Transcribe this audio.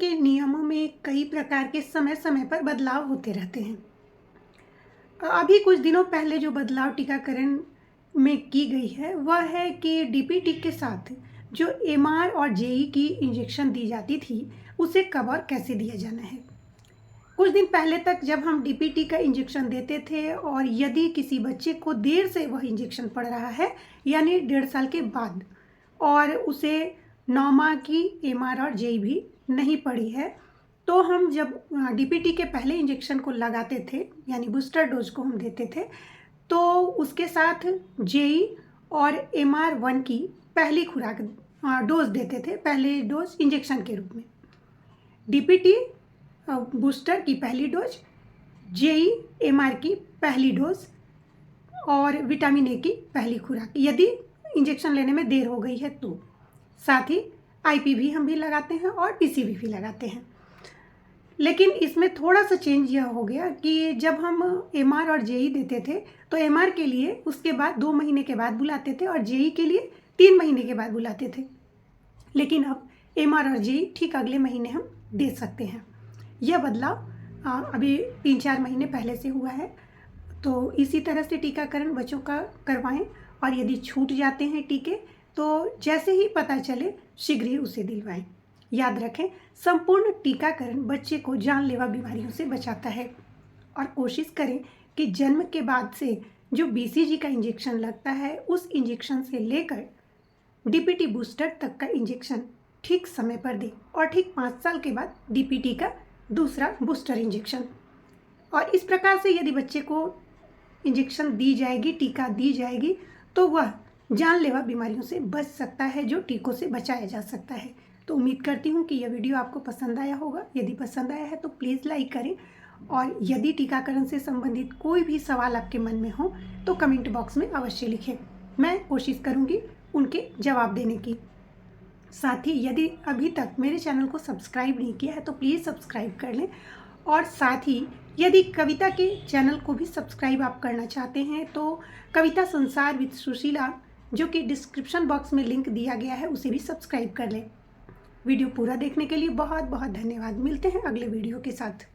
के नियमों में कई प्रकार के समय समय पर बदलाव होते रहते हैं। अभी कुछ दिनों पहले जो बदलाव टीकाकरण में की गई है वह है कि डीपीटी के साथ जो एमआर और जेई की इंजेक्शन दी जाती थी उसे कब और कैसे दिया जाना है। कुछ दिन पहले तक जब हम डीपीटी का इंजेक्शन देते थे और यदि किसी बच्चे को देर से वह इंजेक्शन पड़ रहा है यानी 1.5 साल के बाद और उसे 9 माह की एमआर और जेई भी नहीं पड़ी है, तो हम जब डीपीटी के पहले इंजेक्शन को लगाते थे यानी बूस्टर डोज को हम देते थे, तो उसके साथ जेई और MR1 की पहली खुराक डोज देते थे, पहले डोज इंजेक्शन के रूप में। डीपीटी बूस्टर की पहली डोज, जेई MR की पहली डोज और विटामिन ए की पहली खुराक यदि इंजेक्शन लेने में देर हो गई है तो। साथ ही आईपीवी हम भी लगाते हैं और पीसीवी भी लगाते हैं। लेकिन इसमें थोड़ा सा चेंज यह हो गया कि जब हम एमआर और जेई देते थे तो एमआर के लिए उसके बाद 2 महीने के बाद बुलाते थे और जेई के लिए 3 महीने के बाद बुलाते थे। लेकिन अब एमआर और जेई ठीक अगले महीने हम दे सकते हैं। यह बदलाव अभी 3-4 महीने पहले से हुआ है। तो इसी तरह से टीकाकरण बच्चों का करवाएं और यदि छूट जाते हैं टीके तो जैसे ही पता चले शीघ्र ही उसे दिलवाएं। याद रखें, संपूर्ण टीकाकरण बच्चे को जानलेवा बीमारियों से बचाता है और कोशिश करें कि जन्म के बाद से जो बीसीजी का इंजेक्शन लगता है उस इंजेक्शन से लेकर डीपीटी बूस्टर तक का इंजेक्शन ठीक समय पर दें और ठीक 5 साल के बाद डीपीटी का दूसरा बूस्टर इंजेक्शन। और इस प्रकार से यदि बच्चे को इंजेक्शन दी जाएगी, टीका दी जाएगी, तो वह जानलेवा बीमारियों से बच सकता है जो टीकों से बचाया जा सकता है। तो उम्मीद करती हूँ कि यह वीडियो आपको पसंद आया होगा। यदि पसंद आया है तो प्लीज़ लाइक करें और यदि टीकाकरण से संबंधित कोई भी सवाल आपके मन में हो तो कमेंट बॉक्स में अवश्य लिखें। मैं कोशिश करूँगी उनके जवाब देने की। साथ ही यदि अभी तक मेरे चैनल को सब्सक्राइब नहीं किया है तो प्लीज़ सब्सक्राइब कर लें और साथ ही यदि कविता के चैनल को भी सब्सक्राइब आप करना चाहते हैं तो कविता संसार विद सुशीला, जो कि डिस्क्रिप्शन बॉक्स में लिंक दिया गया है, उसे भी सब्सक्राइब कर लें। वीडियो पूरा देखने के लिए बहुत बहुत धन्यवाद। मिलते हैं अगले वीडियो के साथ।